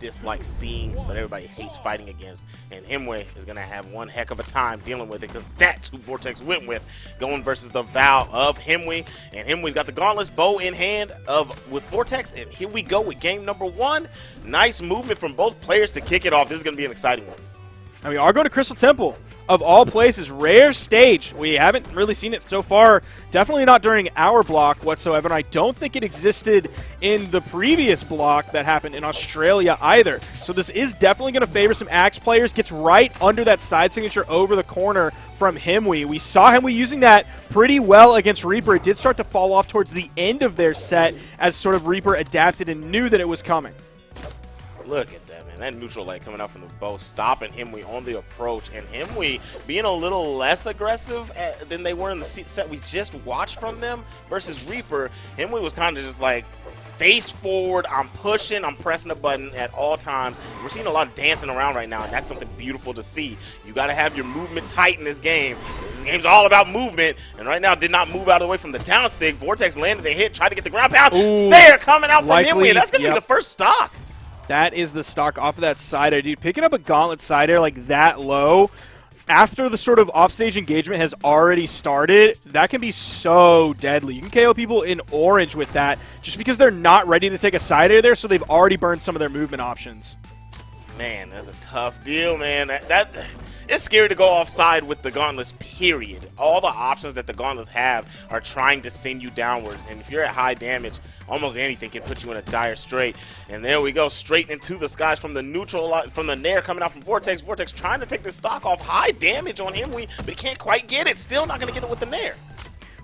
dislike seeing, but everybody hates fighting against. And Himwy is going to have one heck of a time dealing with it because that's who Vortex went with, going versus the Vow of Himwy. And Himwy's got the Gauntless bow in hand with Vortex. And here we go with game number 1. Nice movement from both players to kick it off. This is going to be an exciting one. And we are going to Crystal Temple. Of all places, rare stage. We haven't really seen it so far. Definitely not during our block whatsoever. And I don't think it existed in the previous block that happened in Australia either. So this is definitely going to favor some Axe players. Gets right under that side signature over the corner from Himwy. We saw Himwy using that pretty well against Reaper. It did start to fall off towards the end of their set as sort of Reaper adapted and knew that it was coming. Look at that, man. That neutral light coming out from the bow, stopping Himwy on the approach. And Himwy being a little less aggressive than they were in the set we just watched from them versus Reaper. Himwy was kind of just like, face forward, I'm pushing, I'm pressing the button at all times. We're seeing a lot of dancing around right now, and that's something beautiful to see. You got to have your movement tight in this game. This game's all about movement, and right now did not move out of the way from the down sig. Vortex landed the hit, tried to get the ground pound. Sayer coming out from Himwy, and that's going to be the first stock. That is the stock off of that side air, dude. Picking up a gauntlet side air like that low, after the sort of offstage engagement has already started, that can be so deadly. You can KO people in orange with that just because they're not ready to take a side air there, so they've already burned some of their movement options. Man, that's a tough deal, man. It's scary to go offside with the Gauntlets, period. All the options that the Gauntlets have are trying to send you downwards, and if you're at high damage, almost anything can put you in a dire strait. And there we go, straight into the skies from the neutral, from the Nair coming out from Vortex. Vortex trying to take the stock off, high damage on Himwy, but he can't quite get it. Still not going to get it with the Nair.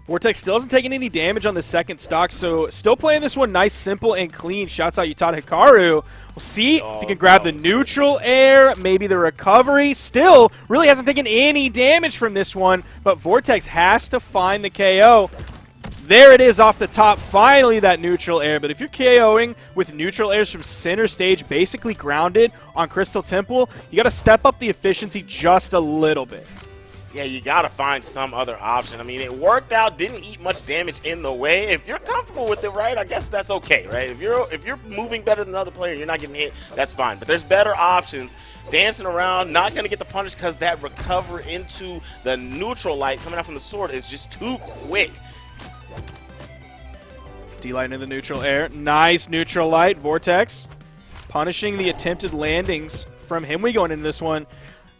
Vortex still hasn't taken any damage on the second stock, so still playing this one nice, simple, and clean. Shouts out Utada Hikaru. We'll see if he can grab the neutral air, maybe the recovery. Still, really hasn't taken any damage from this one, but Vortex has to find the KO. There it is off the top, finally that neutral air. But if you're KOing with neutral airs from center stage, basically grounded on Crystal Temple, you got to step up the efficiency just a little bit. Yeah, you got to find some other option. I mean, it worked out, didn't eat much damage in the way. If you're comfortable with it, right, I guess that's okay, right? If you're moving better than the other player, you're not getting hit, that's fine. But there's better options. Dancing around, not going to get the punish because that recover into the neutral light coming out from the sword is just too quick. D-Light in the neutral air. Nice neutral light. Vortex punishing the attempted landings from Himwy going into this one.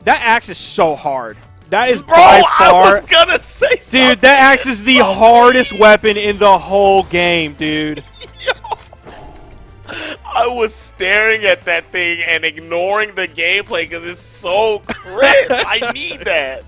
That axe is so hard. That is by far. I was gonna say something. Dude, that axe is the hardest weapon in the whole game, dude. Yo, I was staring at that thing and ignoring the gameplay because it's so crisp. I need that.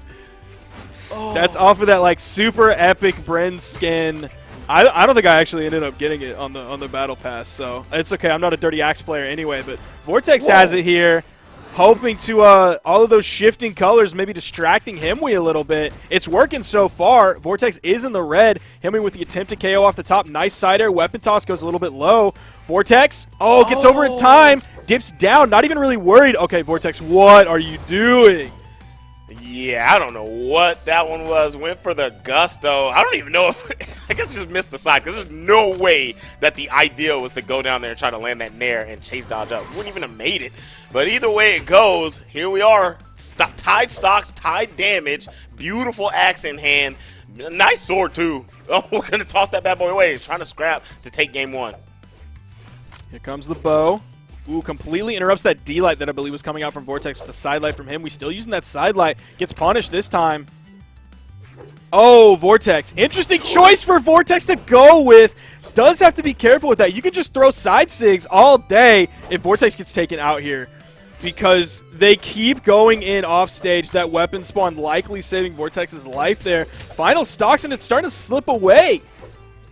Oh. That's off of that like super epic Bren skin. I don't think I actually ended up getting it on the battle pass, so it's okay. I'm not a dirty axe player anyway, but Vortex has it here. Hoping to, all of those shifting colors maybe distracting Himwy a little bit. It's working so far. Vortex is in the red. Himwy with the attempted KO off the top. Nice side air. Weapon toss goes a little bit low. Vortex, gets over in time. Dips down. Not even really worried. Okay, Vortex, what are you doing? Yeah, I don't know what that one was. Went for the gusto. I don't even know if... I guess I just missed the side because there's no way that the idea was to go down there and try to land that Nair and chase dodge up. Wouldn't even have made it. But either way it goes, here we are. Tied stocks, tied damage. Beautiful axe in hand. Nice sword, too. Oh, we're going to toss that bad boy away. Trying to scrap to take game 1. Here comes the bow. Ooh, completely interrupts that D-Light that I believe was coming out from Vortex with the side light from him. We still using that side light. Gets punished this time. Oh, Vortex. Interesting choice for Vortex to go with. Does have to be careful with that. You can just throw side sigs all day if Vortex gets taken out here because they keep going in off stage. That weapon spawn likely saving Vortex's life there. Final stocks, and it's starting to slip away.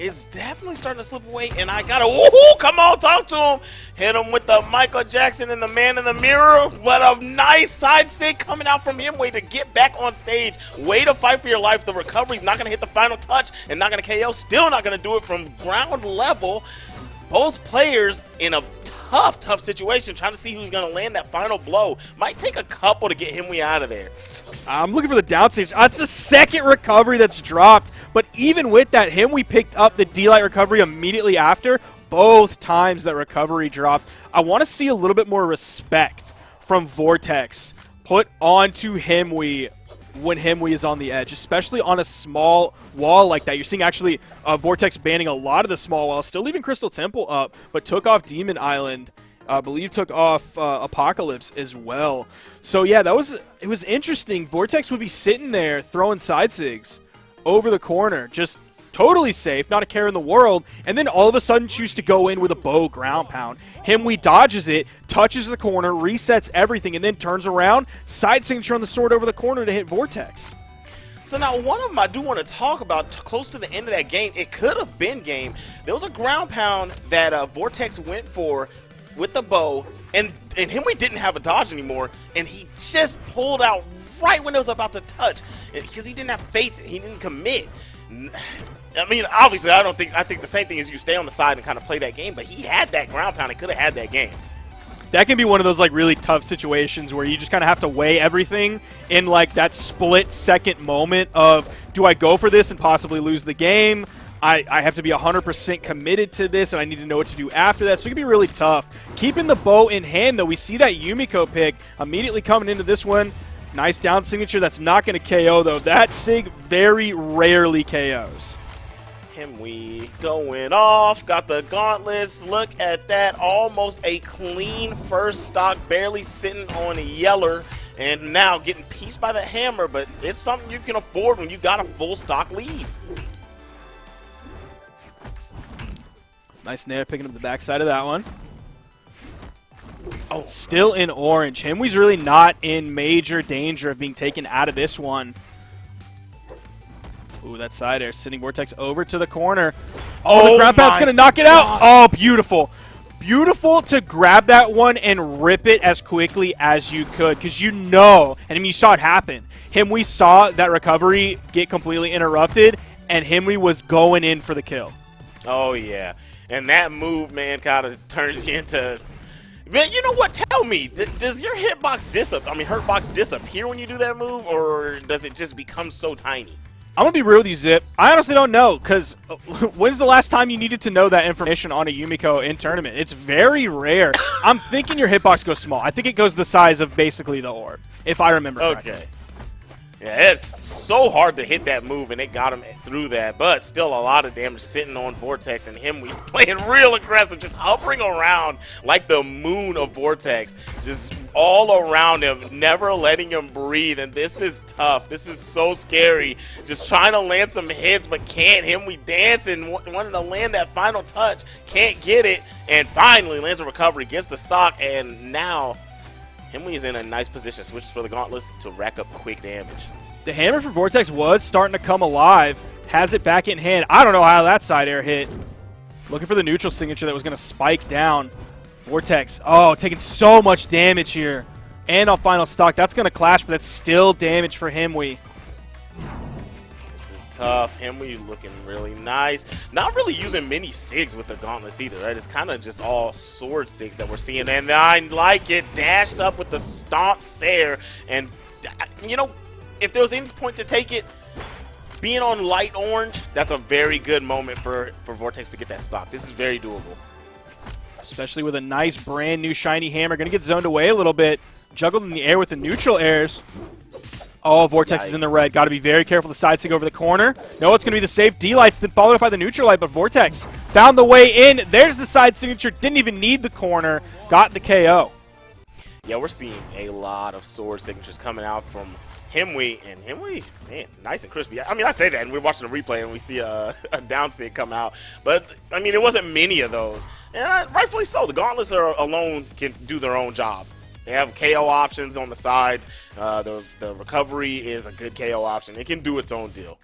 It's definitely starting to slip away, and I gotta, woohoo, come on, talk to him. Hit him with the Michael Jackson and the man in the mirror, but a nice side sig coming out from Himwy to get back on stage. Way to fight for your life. The recovery's not gonna hit the final touch and not gonna KO. Still not gonna do it from ground level. Both players in a tough situation, trying to see who's going to land that final blow. Might take a couple to get Himwy out of there. I'm looking for the downstage. It's the second recovery that's dropped, but even with that, Himwy picked up the D-Light recovery immediately after. both times that recovery dropped. I want to see a little bit more respect from Vortex put onto Himwy when Himwy is on the edge, especially on a small wall like that. You're seeing actually Vortex banning a lot of the small walls, still leaving Crystal Temple up, but took off Demon Island. I believe took off Apocalypse as well. So yeah, it was interesting. Vortex would be sitting there throwing side sigs over the corner, just totally safe, not a care in the world, and then all of a sudden choose to go in with a bow ground pound. Himwy dodges it, touches the corner, resets everything, and then turns around, side signature on the sword over the corner to hit Vortex. So now one of them I do want to talk about close to the end of that game. It could have been game. There was a ground pound that Vortex went for with the bow, and Himwy didn't have a dodge anymore, and he just pulled out right when it was about to touch because he didn't have faith. He didn't commit. I mean, obviously, I think the same thing is you stay on the side and kind of play that game, but he had that ground pound. He could have had that game. That can be one of those like really tough situations where you just kind of have to weigh everything in like that split-second moment of, do I go for this and possibly lose the game? I have to be 100% committed to this, and I need to know what to do after that. So it can be really tough. Keeping the bow in hand, though, we see that Yumiko pick immediately coming into this one. Nice down signature. That's not going to KO, though. That sig very rarely KOs. Himwy going off. Got the gauntlets. Look at that. Almost a clean first stock. Barely sitting on a yeller. And now getting pieced by the hammer. But it's something you can afford when you got a full stock lead. Nice nair picking up the backside of that one. Oh, still in orange. Himwy's really not in major danger of being taken out of this one. Ooh, that side air sending Vortex over to the corner. Oh, the ground pound's going to knock it out. Oh, beautiful. Beautiful to grab that one and rip it as quickly as you could, because you know, and I mean, you saw it happen. Himwy saw that recovery get completely interrupted, and Himwy was going in for the kill. Oh, yeah. And that move, man, kind of turns you into... Man, you know what? Tell me, does your hurtbox disappear when you do that move, or does it just become so tiny? I'm going to be real with you, Zip. I honestly don't know, because when's the last time you needed to know that information on a Yumiko in tournament? It's very rare. I'm thinking your hitbox goes small. I think it goes the size of basically the orb, if I remember correctly. Okay. Yeah, it's so hard to hit that move, and it got him through that, but still a lot of damage sitting on Vortex, and Himwy playing real aggressive, just hovering around like the moon of Vortex, just all around him, never letting him breathe, and this is tough. This is so scary. Just trying to land some hits, but can't. Himwy dancing, wanting to land that final touch, can't get it, and finally lands a recovery, gets the stock, and now Himwy is in a nice position, switches for the gauntlets to rack up quick damage. The hammer for Vortex was starting to come alive. Has it back in hand. I don't know how that side air hit. Looking for the neutral signature that was going to spike down. Vortex, oh, taking so much damage here. And on final stock, that's going to clash, but that's still damage for Himwy. This is tough. Himwy looking really nice. Not really using many sigs with the gauntlets either, right? It's kind of just all sword sigs that we're seeing. And I like it. Dashed up with the stomp Sair. And, you know, if there was any point to take it, being on light orange, that's a very good moment for Vortex to get that stock. This is very doable. Especially with a nice brand new shiny hammer. Going to get zoned away a little bit. Juggled in the air with the neutral airs. Oh, Vortex is in the red. Got to be very careful to side sig over the corner. No, it's going to be the safe D-Lights, then followed up by the neutral light, but Vortex found the way in. There's the side signature. Didn't even need the corner. Got the KO. Yeah, we're seeing a lot of sword signatures coming out from Himwy, and Himwy, man, nice and crispy. I mean, I say that, and we're watching the replay, and we see a down sig come out. But, I mean, it wasn't many of those. And rightfully so. The gauntlets alone can do their own job. They have KO options on the sides. The recovery is a good KO option. It can do its own deal.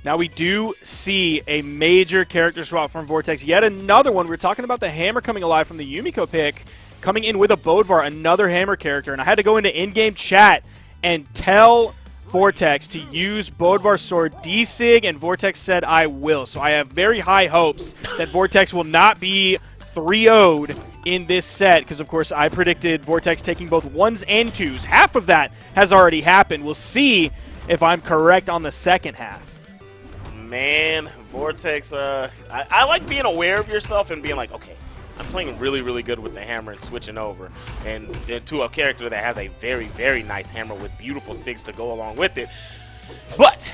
Now we do see a major character swap from Vortex. Yet another one. We were talking about the hammer coming alive from the Yumiko pick. Coming in with a Bodvar, another hammer character. And I had to go into in-game chat and tell Vortex to use Bodvar's sword D-Sig, and Vortex said I will. So I have very high hopes that Vortex will not be 3-0'd in this set, because of course I predicted Vortex taking both 1s and 2s. Half of that has already happened. We'll see if I'm correct on the second half. Man, Vortex, I like being aware of yourself and being like, okay, I'm playing really, really good with the hammer and switching over and to a character that has a very, very nice hammer with beautiful SIGs to go along with it. But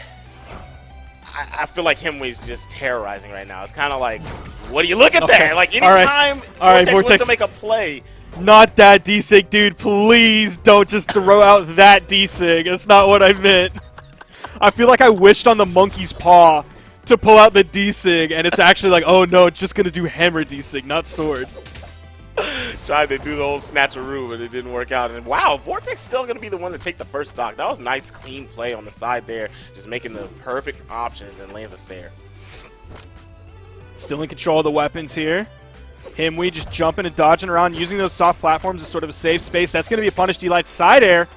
I feel like Himwy's just terrorizing right now. It's kind of like, what do you look at that? Like anytime Vortex wants to make a play. Not that D-Sig, dude. Please don't just throw out that D-Sig. That's not what I meant. I feel like I wished on the monkey's paw to pull out the D-Sig, and it's actually like, oh no, it's just going to do hammer D-Sig, not sword. Tried to do the whole snatcheroo, but it didn't work out. And wow, Vortex still going to be the one to take the first stock. That was nice, clean play on the side there, just making the perfect options and lands a Sair. Still in control of the weapons here. Himwy just jumping and dodging around, using those soft platforms as sort of a safe space. That's going to be a punish D-Light side air.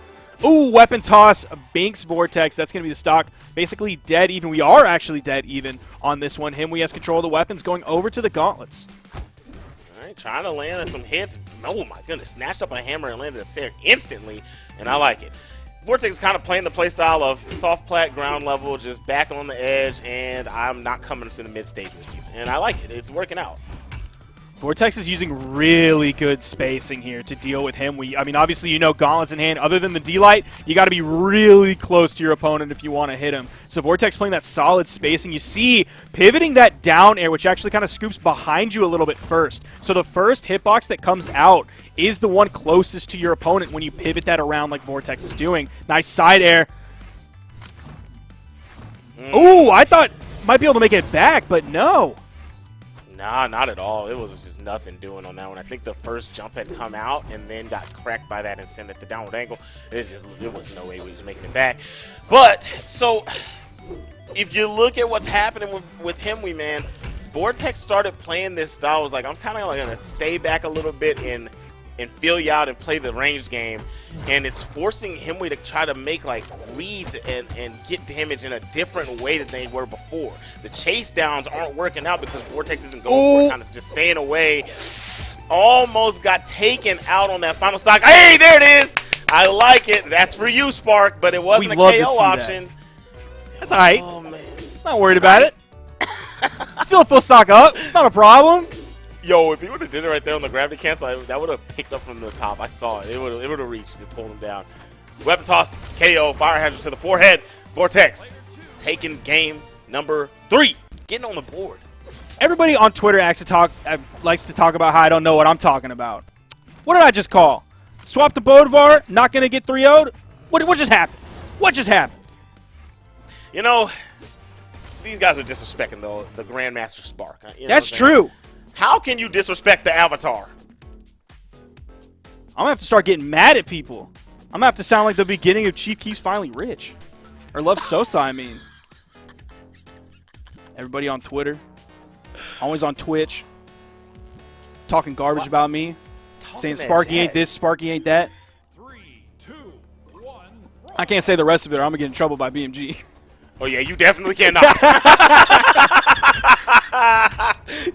Ooh, weapon toss, Binks Vortex. That's going to be the stock. Basically dead even. We are actually dead even on this one. Himwy has control of the weapons, going over to the gauntlets. All right, trying to land some hits. Oh my goodness, snatched up a hammer and landed a Sair instantly, and I like it. Vortex is kind of playing the playstyle of soft plat, ground level, just back on the edge, and I'm not coming to the mid stage with you. And I like it. It's working out. Vortex is using really good spacing here to deal with him. I mean, obviously, you know, gauntlets in hand. Other than the D-Light, you got to be really close to your opponent if you want to hit him. So Vortex playing that solid spacing. You see, pivoting that down air, which actually kind of scoops behind you a little bit first. So the first hitbox that comes out is the one closest to your opponent when you pivot that around like Vortex is doing. Nice side air. Ooh, I thought might be able to make it back, but no. Nah, not at all. It was just nothing doing on that one. I think the first jump had come out and then got cracked by that and sent it the downward angle. There was no way we was making it back. But, so, if you look at what's happening with Himwy, man, Vortex started playing this style. I was like, I'm kind of going to stay back a little bit and feel you out and play the ranged game. And it's forcing Himwy to try to make like reads and get damage in a different way than they were before. The chase downs aren't working out because Vortex isn't going for it, kind of just staying away. Almost got taken out on that final stock. Hey, there it is! I like it. That's for you, Spark, but it wasn't a KO option. That's all right. Oh, man. Not worried about it. Still a full stock up. It's not a problem. Yo, if he would have did it right there on the gravity cancel, that would have picked up from the top. I saw it. It would have reached and pulled him down. Weapon toss, KO, fire hazard to the forehead. Vortex taking game number 3, getting on the board. Everybody on Twitter likes to talk about how I don't know what I'm talking about. What did I just call? Swap to Bodvar, not going to get 3-0'd? What just happened? What just happened? You know, these guys are disrespecting the Grandmaster Spark. You know That's true. How can you disrespect the Avatar? I'm going to have to start getting mad at people. I'm going to have to sound like the beginning of Chief Keef's Finally Rich. Or Love Sosa, I mean. Everybody on Twitter. Always on Twitch. Talking garbage about me. Saying Sparky ain't this, Sparky ain't that. 3, 2, 1. I can't say the rest of it or I'm going to get in trouble by BMG. Oh, yeah, you definitely cannot.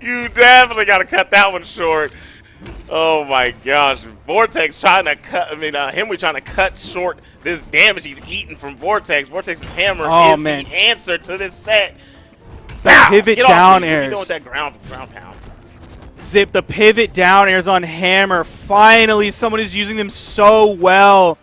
You definitely got to cut that one short. Oh, my gosh. Vortex trying to cut, Himwy trying to cut short this damage he's eating from Vortex. Vortex's hammer is the answer to this set. The pivot down airs. What are you doing with that ground pound? Zip, the pivot down airs on Hammer. Finally, someone is using them so well.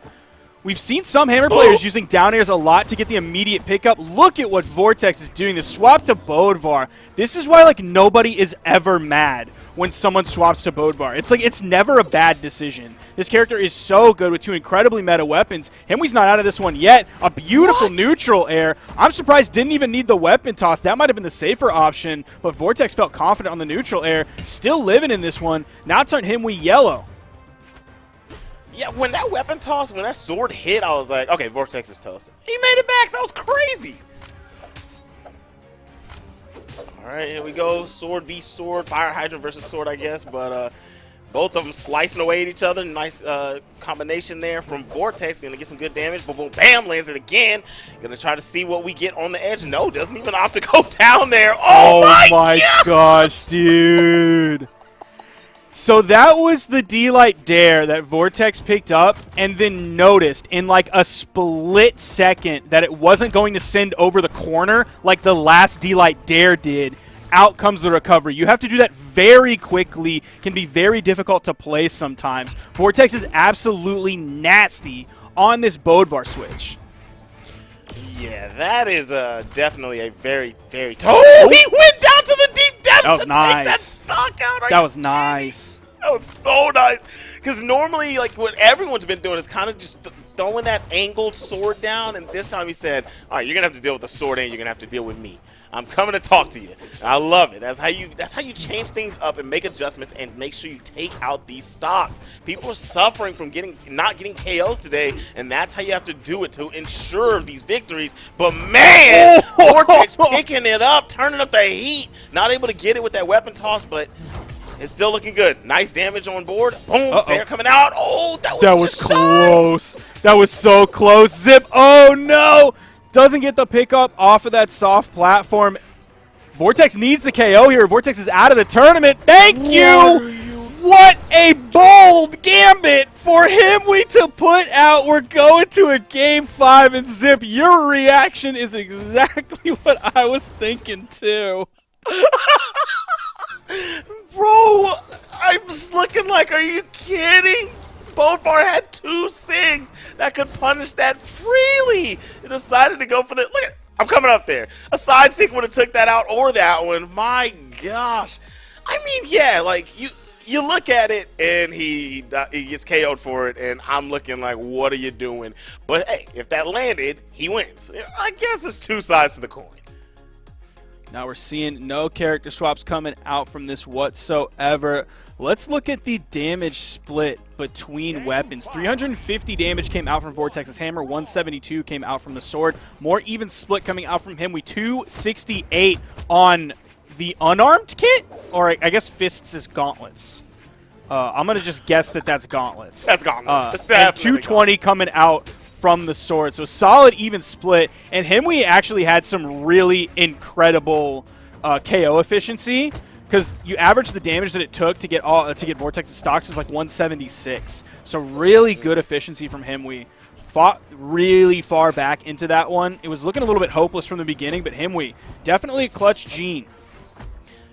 We've seen some Hammer players using down airs a lot to get the immediate pickup. Look at what Vortex is doing. The swap to Bodvar. This is why, like, nobody is ever mad when someone swaps to Bodvar. It's like, it's never a bad decision. This character is so good with 2 incredibly meta weapons. Himwy's not out of this one yet. A beautiful neutral air. I'm surprised didn't even need the weapon toss. That might have been the safer option, but Vortex felt confident on the neutral air. Still living in this one. Now turned Himwy yellow. Yeah, when that weapon toss, when that sword hit, I was like, okay, Vortex is toast. He made it back. That was crazy. All right, here we go. Sword v sword. Fire hydrant versus sword, I guess. But both of them slicing away at each other. Nice combination there from Vortex. Going to get some good damage. Boom, boom, bam. Lands it again. Going to try to see what we get on the edge. No, doesn't even opt to go down there. Oh my gosh, dude. So that was the D-Light Dare that Vortex picked up and then noticed in like a split second that it wasn't going to send over the corner like the last D-Light Dare did. Out comes the recovery. You have to do that very quickly. Can be very difficult to play sometimes. Vortex is absolutely nasty on this Bodvar switch. Yeah, that is definitely a very, very tough. Oh, he went down to the deep depths to take that stock out. That was nice. That was so nice. Because normally, like, what everyone's been doing is kind of just throwing that angled sword down. And this time he said, all right, you're going to have to deal with the sword and you're going to have to deal with me. I'm coming to talk to you. I love it. That's how you change things up and make adjustments and make sure you take out these stocks. People are suffering from not getting KOs today, and that's how you have to do it to ensure these victories. But man, Vortex picking it up, turning up the heat. Not able to get it with that weapon toss, but it's still looking good. Nice damage on board. Boom, Sarah coming out. Oh, that was close. That was so close. Zip. Oh no. Doesn't get the pickup off of that soft platform. Vortex needs the KO here. Vortex is out of the tournament. Thank you! What a bold gambit for Himwy to put out. We're going to a Game 5, and Zip, your reaction is exactly what I was thinking too. Bro, I'm just looking like, are you kidding? Bodvar had 2 SIGs that could punish that freely. He decided to go for the, look at, I'm coming up there. A side SIG would have took that out or that one. My gosh. I mean, yeah, like you look at it and he gets KO'd for it, and I'm looking like, what are you doing? But hey, if that landed, he wins. I guess it's 2 sides to the coin. Now we're seeing no character swaps coming out from this whatsoever. Let's look at the damage split between weapons. 350 damage came out from Vortex's hammer. 172 came out from the sword. More even split coming out from Himwy. 268 on the unarmed kit? Or I guess fists is gauntlets. I'm going to just guess that that's gauntlets. That's gauntlets. And 220 coming out from the sword. So solid even split. And Himwy actually had some really incredible KO efficiency. Because you average the damage that it took to get Vortex's stocks was like 176. So really good efficiency from Himwy. Fought really far back into that one. It was looking a little bit hopeless from the beginning, but Himwy, definitely a clutch gene.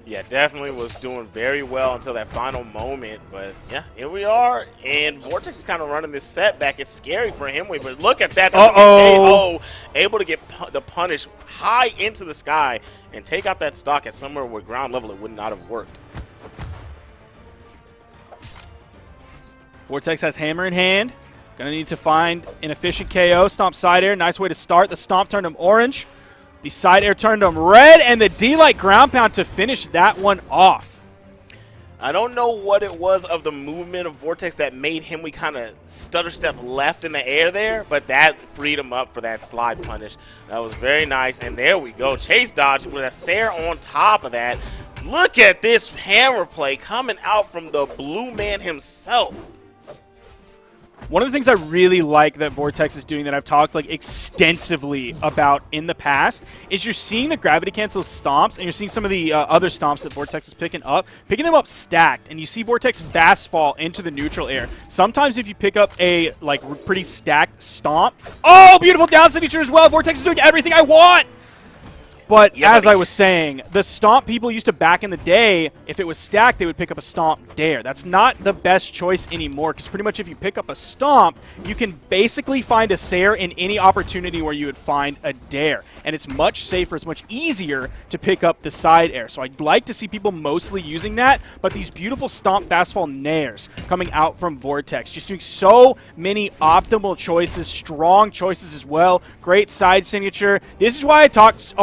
Yeah, definitely was doing very well until that final moment. But yeah, here we are. And Vortex is kind of running this setback. It's scary for Himwy, but look at that. KO, able to get the punish high into the sky and take out that stock at somewhere where ground level it would not have worked. Vortex has hammer in hand. Gonna need to find an efficient KO. Stomp side air. Nice way to start. The stomp turned him orange. The side air turned him red, and the D-Light ground pound to finish that one off. I don't know what it was of the movement of Vortex that made Himwy kind of stutter step left in the air there, but that freed him up for that slide punish. That was very nice, and there we go. Chase dodge with a Sarah on top of that. Look at this hammer play coming out from the blue man himself. One of the things I really like that Vortex is doing that I've talked like extensively about in the past is you're seeing the gravity cancel stomps, and you're seeing some of the other stomps that Vortex is picking them up stacked, and you see Vortex fast fall into the neutral air. Sometimes if you pick up a like pretty stacked stomp, oh, beautiful down signature as well. Vortex is doing everything I want. But yeah, as I was saying, the stomp people used to back in the day, if it was stacked, they would pick up a stomp dare. That's not the best choice anymore, because pretty much if you pick up a stomp, you can basically find a Sair in any opportunity where you would find a dare. And it's much safer, it's much easier to pick up the side air. So I'd like to see people mostly using that, but these beautiful stomp fastfall nairs coming out from Vortex, just doing so many optimal choices, strong choices as well. Great side signature. This is why I talked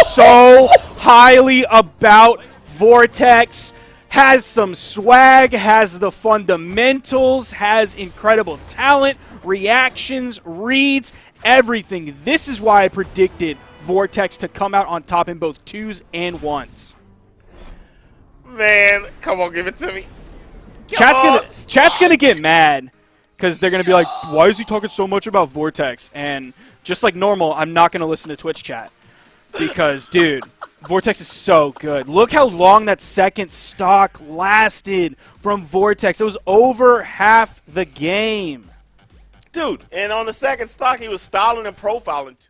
so highly about Vortex. Has some swag, has the fundamentals, has incredible talent, reactions, reads, everything. This is why I predicted Vortex to come out on top in both 2s and 1s. Man, come on, give it to me. Chat's gonna get mad because they're gonna be like, why is he talking so much about Vortex? And just like normal, I'm not gonna listen to Twitch chat. because, dude, Vortex is so good. Look how long that second stock lasted from Vortex. It was over half the game. Dude, and on the second stock, he was styling and profiling.